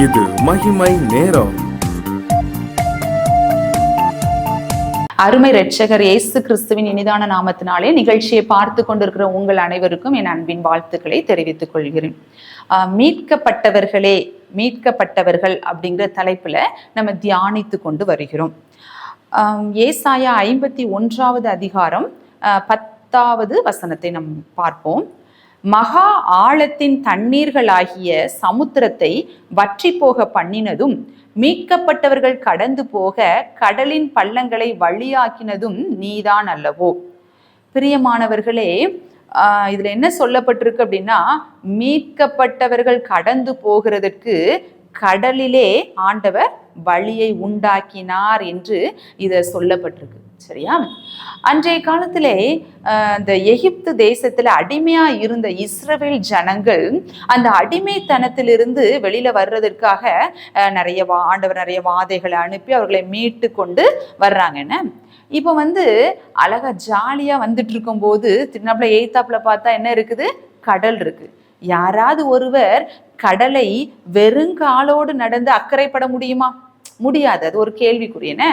இது மகிமை நேரம். அருமை இரட்சகர் இயேசு கிறிஸ்துவின் இனிதான நாமத்தினாலே நிகழ்ச்சியை பார்த்து கொண்டிருக்கிற உங்கள் அனைவருக்கும் என் அன்பின் வாழ்த்துக்களை தெரிவித்துக் கொள்கிறேன். மீட்கப்பட்டவர்கள் அப்படிங்கிற தலைப்புல நம்ம தியானித்து கொண்டு வருகிறோம். ஏசாயா 51வது அதிகாரம் 10வது வசனத்தை நாம் பார்ப்போம். மகா ஆழத்தின் தண்ணீர்களாகிய சமுத்திரத்தை வற்றி போக பண்ணினதும், மீட்கப்பட்டவர்கள் கடந்து போக கடலின் பள்ளங்களை வழியாக்கினதும் நீதான் அல்லவோ. பிரியமானவர்களே, இதுல என்ன சொல்லப்பட்டிருக்கு அப்படின்னா, மீட்கப்பட்டவர்கள் கடந்து போகிறதற்கு கடலிலே ஆண்டவர் வழியை உண்டாக்கினார் என்று இதை சொல்லப்பட்டிருக்கு. சரியா? அன்றைய காலத்திலே இந்த எகிப்து தேசத்துல அடிமையா இருந்த இஸ்ரவேல் ஜனங்கள் அந்த அடிமைத்தனத்திலிருந்து வெளியில வர்றதற்காக ஆண்டவர் நிறைய வாதைகளை அனுப்பி அவர்களை மீட்டு கொண்டு வர்றாங்கன்னு. இப்போ அழகா ஜாலியா வந்துட்டு இருக்கும் போது திருநாப்புல எய்தாப்புல பார்த்தா என்ன இருக்குது? கடல் இருக்கு. யாராவது ஒருவர் கடலை வெறுங்காலோடு நடந்து அக்கறைப்பட முடியுமா? முடியாது. அது ஒரு கேள்விக்குரியன.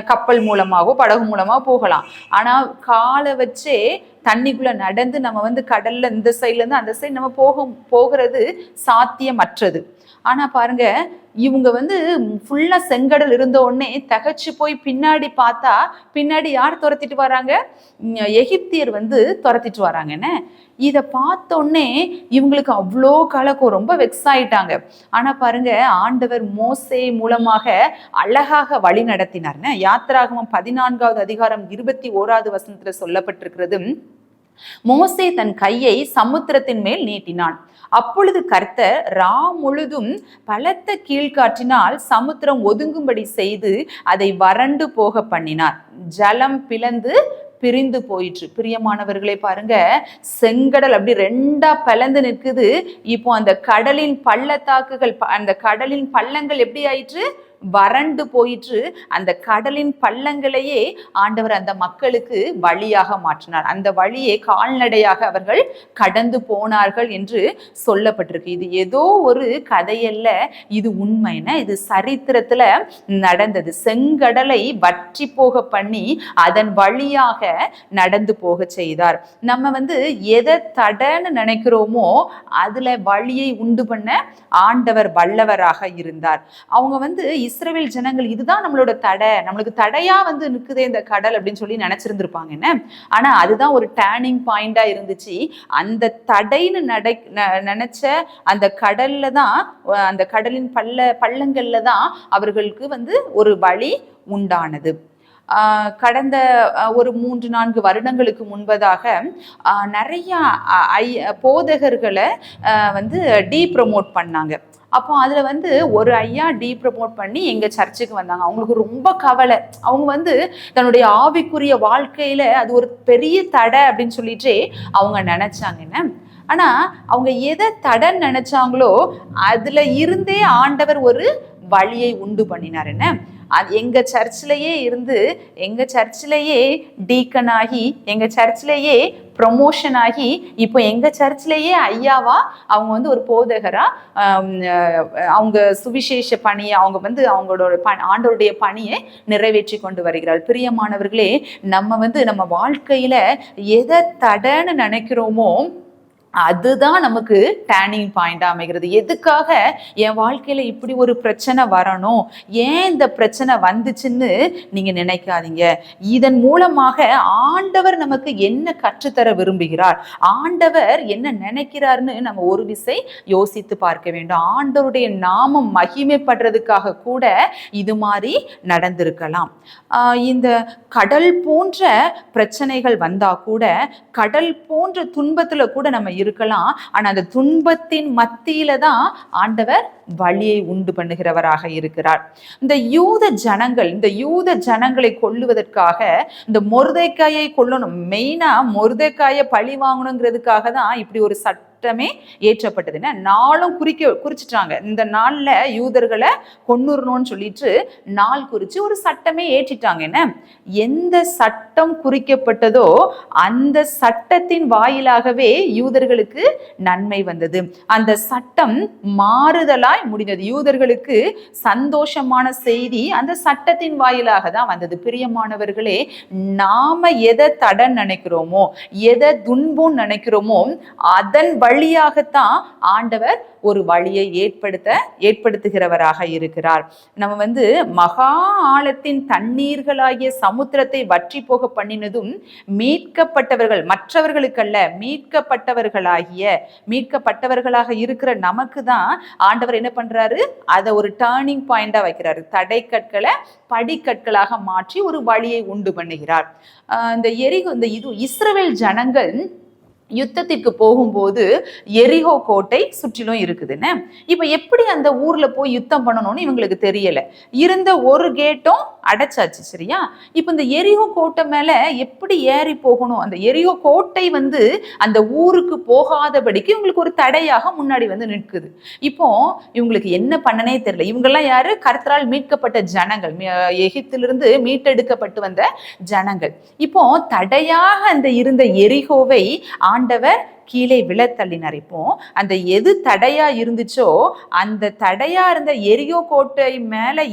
கப்பல் மூலமாகவோ படகு மூலமாக போகலாம். ஆனால் காலை வச்சே தண்ணிக்குள்ள நடந்து நம்ம கடல்ல இந்த சைட்ல இருந்து அந்த சைடு நம்ம போகிறது சாத்தியமற்றது. ஆனா பாருங்க, இவங்க ஃபுல்லா செங்கடல் இருந்த உடனே தகச்சு போய் பின்னாடி பார்த்தா பின்னாடி யார் துரத்திட்டு வராங்க? எகிப்தியர் துரத்திட்டு வராங்கன்னு. இதை பார்த்தோன்னே இவங்களுக்கு அவ்வளோ கலக்கம், ரொம்ப வெக்ஸ் ஆயிட்டாங்க. ஆனா பாருங்க, ஆண்டவர் மோசே மூலமாக அழகாக வழி நடத்தினார்னு யாத்திராகமம் 14வது அதிகாரம் 21வது வசனத்துல சொல்லப்பட்டிருக்கிறது. மோசே தன் கையை சமுத்திரத்தின் மேல் நீட்டினான். அப்பொழுது கர்த்தர் ரா முழுதும் பலத்த கீழ்காற்றினால் சமுத்திரம் ஒதுங்கும்படி செய்து அதை வறண்டு போக பண்ணினார். ஜலம் பிரிந்து போயிற்று. பிரியமானவர்களை பாருங்க, செங்கடல் அப்படி ரெண்டா பிளந்து நிற்குது. இப்போ அந்த கடலின் பள்ளத்தாக்குகள், அந்த கடலின் பள்ளங்கள் எப்படி ஆயிற்று? வறண்டு போயிற்று. அந்த கடலின் பள்ளங்களையே ஆண்டவர் அந்த மக்களுக்கு வழியாக மாற்றினார். அந்த வழியை கால்நடையாக அவர்கள் கடந்து போனார்கள் என்று சொல்லப்பட்டிருக்கு. இது ஏதோ ஒரு கதையல்ல, இது உண்மைன, இது சரித்திரத்துல நடந்தது. செங்கடலை வற்றி போக பண்ணி அதன் வழியாக நடந்து போக செய்தார். நம்ம எதை தடன்னு நினைக்கிறோமோ அதுல வழியை உண்டு பண்ண ஆண்டவர் வல்லவராக இருந்தார். அவங்க இஸ்ரவேல் ஜனங்கள் இதுதான் நம்மளோட தடை, நம்மளுக்கு தடையா நிற்குதே இந்த கடல் அப்படின்னு சொல்லி நினைச்சிருந்திருப்பாங்க என்ன. ஆனா அதுதான் ஒரு டேர்னிங் பாயிண்டா இருந்துச்சு. அந்த தடைன்னு நினைச்ச அந்த கடல்ல தான், அந்த கடலின் பள்ளங்கள்ல தான் அவர்களுக்கு ஒரு வழி உண்டானது. கடந்த ஒரு 3-4 வருடங்களுக்கு முன்பதாக நிறைய போதகர்களை டீப்ரமோட் பண்ணாங்க. அப்போ அதில் ஒரு ஐயா டீப்ரமோட் பண்ணி எங்கள் சர்ச்சுக்கு வந்தாங்க. அவங்களுக்கு ரொம்ப கவலை. அவங்க தன்னுடைய ஆவிக்குரிய வாழ்க்கையில் அது ஒரு பெரிய தடை அப்படின்னு சொல்லிட்டு அவங்க நினச்சாங்க என்ன. ஆனால் அவங்க எதை தடைன்னு நினச்சாங்களோ அதில் இருந்தே ஆண்டவர் ஒரு வழியை உண்டு பண்ணினார் என்ன. எங்க சர்ச்சிலேயே இருந்து, எங்க சர்ச்சிலேயே டீக்கன் ஆகி, எங்க சர்ச்சிலேயே ப்ரொமோஷன் ஆகி, இப்போ எங்க சர்ச்சிலேயே ஐயாவா அவங்க ஒரு போதகரா அவங்க சுவிசேஷ பணியை அவங்க அவங்களோட ஆண்டவருடைய பணியை நிறைவேற்றி கொண்டு வருகிறார். பிரியமானவர்களே, நம்ம நம்ம வாழ்க்கையில எதை தடைன்னு நினைக்கிறோமோ அதுதான் நமக்கு டேர்னிங் பாயிண்டா அமைகிறது. எதுக்காக என் வாழ்க்கையில இப்படி ஒரு பிரச்சனை வரணும், ஏன் இந்த பிரச்சனை வந்துச்சுன்னு நீங்க நினைக்காதீங்க. இதன் மூலமாக ஆண்டவர் நமக்கு என்ன கற்றுத்தர விரும்புகிறார், ஆண்டவர் என்ன நினைக்கிறார்னு நம்ம ஒரு விசை யோசித்து பார்க்க வேண்டும். ஆண்டவருடைய நாமம் மகிமைப்படுறதுக்காக கூட இது மாதிரி நடந்திருக்கலாம். இந்த கடல் போன்ற பிரச்சனைகள் வந்தா கூட, கடல் போன்ற துன்பத்துல கூட நம்ம இருக்கலாம். ஆனா அந்த துன்பத்தின் மத்தியில தான் ஆண்டவர் வழியை உண்டு பண்ணுகிறவராக இருக்கிறார். இந்த யூத ஜனங்களை கொல்லுவதற்காக இந்த மொர்தெக்காயை கொல்லணும், மெயினா மொர்தெக்காயை பழி வாங்கணுங்கிறதுக்காக தான் இப்படி ஒரு சட்டமே ஏற்றப்பட்டதுன்னா நாளும் குறிச்சிட்டாங்க. இந்த நாள்ல யூதர்களை கொன்னுறணும்னு சொல்லிட்டு நாள் குறிச்சு ஒரு சட்டமே ஏற்றிட்டாங்க. என்ன எந்த சட்டம் குறிக்கப்பட்டதோ அந்த சட்டத்தின் வாயிலாகவே யூதர்களுக்கு நன்மை வந்தது. அந்த சட்டம் மாறுதலாய் முடிந்தது. யூதர்களுக்கு சந்தோஷமான செய்தி அந்த சட்டத்தின் வாயிலாக தான் வந்தது. பிரியமானவர்களே, நாம எதை தடை நினைக்கிறோமோ, எதை துன்பம் நினைக்கிறோமோ, அதன் வழியாகத்தான் ஆண்டவர் ஒரு வழியை ஏற்படுத்துகிறவராக இருக்கிறார். நம்ம மகா ஆழத்தின் தண்ணீர்களாகிய சமுத்திரத்தை வற்றி போக பண்ணினதும் மீட்கப்பட்டவர்கள், மற்றவர்களுக்கல்ல, மீட்கப்பட்டவர்களாக இருக்கிற நமக்கு தான் ஆண்டவர் என்ன பண்றாரு, அதை ஒரு டர்னிங் பாயிண்டா வைக்கிறாரு. தடை கற்களை படிக்கற்களாக மாற்றி ஒரு வழியை உண்டு பண்ணுகிறார். இந்த இஸ்ரவேல் ஜனங்கள் யுத்தத்திற்கு போகும்போது எரிகோ கோட்டை சுற்றிலும் இருக்குதுன்னு. இப்ப எப்படி அந்த ஊர்ல போய் யுத்தம் பண்ணணும்னு இவங்களுக்கு தெரியல. இருந்த ஒரு கேட்டும் அடைச்சாச்சு. சரியா? இப்ப இந்த எரிகோ கோட்டை மேல எப்படி ஏறி போகணும்? அந்த எரிகோ கோட்டை அந்த ஊருக்கு போகாதபடிக்கு இவங்களுக்கு ஒரு தடையாக முன்னாடி நிற்குது. இப்போ இவங்களுக்கு என்ன பண்ணனே தெரியல. இவங்கெல்லாம் யாரு? கர்த்தரால் மீட்கப்பட்ட ஜனங்கள், எகிப்திலிருந்து மீட்டெடுக்கப்பட்டு வந்த ஜனங்கள். இப்போ தடையாக அந்த இருந்த எரிகோவை ஆண்டவர் கீழே விழத்தள்ளினார். இப்போ அந்த எது தடையா இருந்துச்சோ அந்த தடையா இருந்த எரியோ கோட்டை மேல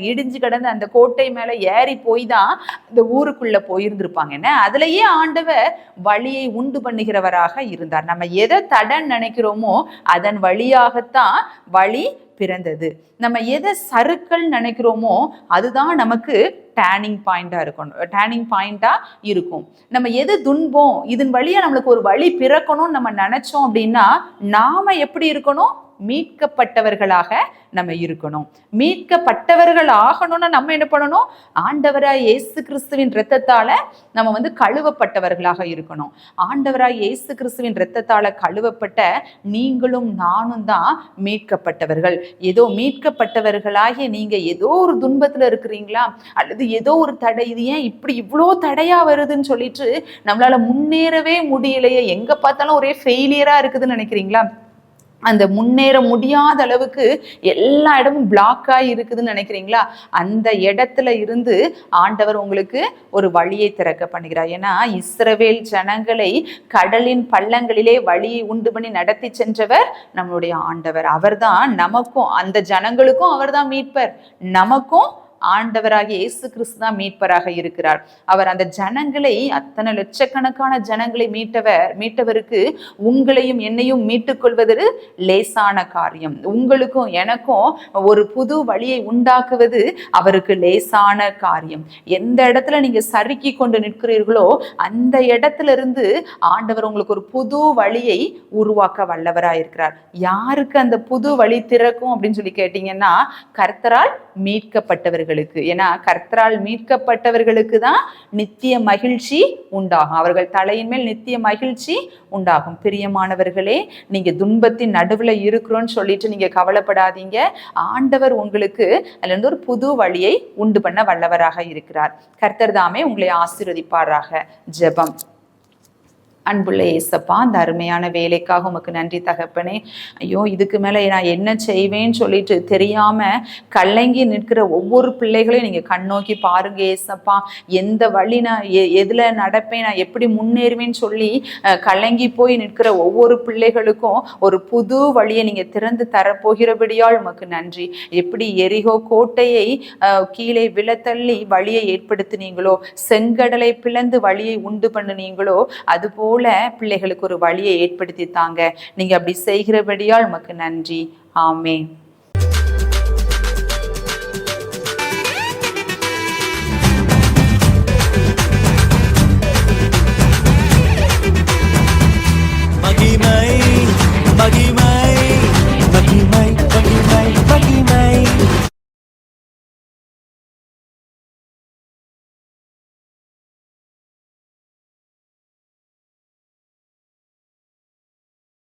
இடிஞ்சு கிடந்த அந்த கோட்டை மேல ஏறி போய் தான் இந்த ஊருக்குள்ள போயிருந்திருப்பாங்க. என்ன அதுலயே ஆண்டவர் வழியை உண்டு பண்ணுகிறவராக இருந்தார். நம்ம எதை தடை நினைக்கிறோமோ அதன் வழியாகத்தான் வழி பிறந்தது. நம்ம எதை சறுக்கல் நினைக்கிறோமோ அதுதான் நமக்கு டேர்னிங் பாயிண்டா இருக்கும். நம்ம எது துன்பம், இதன் வழியா நம்மளுக்கு ஒரு வழி பிறக்கணும்னு நம்ம நினைச்சோம் அப்படின்னா நாம எப்படி இருக்கணும்? மீட்கப்பட்டவர்களாக நம்ம இருக்கணும். மீட்கப்பட்டவர்கள் ஆகணும்னா நம்ம என்ன பண்ணணும்? ஆண்டவராய் இயேசு கிறிஸ்துவின் இரத்தத்தால நம்ம கழுவப்பட்டவர்களாக இருக்கணும். ஆண்டவராய் இயேசு கிறிஸ்துவின் இரத்தத்தால கழுவப்பட்ட நீங்களும் நானும் தான் மீட்கப்பட்டவர்கள். ஏதோ மீட்கப்பட்டவர்களாகிய நீங்க ஏதோ ஒரு துன்பத்துல இருக்கிறீங்களா, அல்லது ஏதோ ஒரு தடை, இது ஏன் இப்படி இவ்வளோ தடையா வருதுன்னு சொல்லிட்டு நம்மளால முன்னேறவே முடியலையே, எங்க பார்த்தாலும் ஒரே ஃபெயிலியரா இருக்குதுன்னு நினைக்கிறீங்களா? அந்த முன்னேற முடியாத அளவுக்கு எல்லா இடமும் பிளாக்காகி இருக்குதுன்னு நினைக்கிறீங்களா? அந்த இடத்துல இருந்து ஆண்டவர் உங்களுக்கு ஒரு வழியை திறக்க பண்ணுகிறார். ஏன்னா இஸ்ரவேல் ஜனங்களை கடலின் பள்ளங்களிலே வழியை உண்டு பண்ணி நடத்தி சென்றவர் நம்மளுடைய ஆண்டவர். அவர்தான் நமக்கும், அந்த ஜனங்களுக்கும் அவர்தான் மீட்பர், நமக்கும் ஆண்டவராகிய இயேசு கிறிஸ்து தான் மீட்பராக இருக்கிறார். அவர் அந்த ஜனங்களை, அத்தனை லட்சக்கணக்கான ஜனங்களை மீட்டவருக்கு உங்களையும் என்னையும் மீட்டுக் கொள்வது லேசான காரியம். உங்களுக்கும் எனக்கும் ஒரு புது வழியை உண்டாக்குவது அவருக்கு லேசான காரியம். எந்த இடத்துல நீங்க சறுக்கி கொண்டு நிற்கிறீர்களோ அந்த இடத்துல இருந்து ஆண்டவர் உங்களுக்கு ஒரு புது வழியை உருவாக்க வல்லவராக இருக்கிறார். யாருக்கு அந்த புது வழி திறக்கும் அப்படின்னு சொல்லி கேட்டீங்கன்னா, கர்த்தரால் மீட்கப்பட்டவர்கள். ஏன்னா கர்த்தரால் மீட்கப்பட்டவர்களுக்கு தான் நித்திய மகிழ்ச்சி உண்டாகும். அவர்கள் தலையின் மேல் நித்திய மகிழ்ச்சி உண்டாகும். பிரியமானவர்களே, நீங்க துன்பத்தின் நடுவுல இருக்கிறோன்னு சொல்லிட்டு நீங்க கவலைப்படாதீங்க. ஆண்டவர் உங்களுக்கு அதுல இருந்து ஒரு புது வழியை உண்டு பண்ண வல்லவராக இருக்கிறார். கர்த்தர் தாமே உங்களை ஆசீர்வதிப்பாராக. ஜெபம். அன்புள்ள ஏசப்பா, அந்த அருமையான வேலைக்காக உமக்கு நன்றி தகப்பனே. ஐயோ, இதுக்கு மேலே நான் என்ன செய்வேன்னு சொல்லிட்டு தெரியாம கலங்கி நிற்கிற ஒவ்வொரு பிள்ளைகளையும் நீங்க கண்ணோக்கி பாருங்க ஏசப்பா. எந்த வழி நான் எதுல நடப்பேன், நான் எப்படி முன்னேறுவேன்னு சொல்லி கலங்கி போய் நிற்கிற ஒவ்வொரு பிள்ளைகளுக்கும் ஒரு புது வழியை நீங்க திறந்து தரப்போகிறபடியால் உமக்கு நன்றி. எப்படி எரிகோ கோட்டையை கீழே விழத்தள்ளி வழியை ஏற்படுத்தினீங்களோ, செங்கடலை பிளந்து வழியை உண்டு பண்ணினீங்களோ, அதுபோல் பிள்ளைகளுக்கு ஒரு வழியை ஏற்படுத்தி தாங்க. நீங்க அப்படி செய்கிறபடியால் உமக்கு நன்றி. ஆமென்.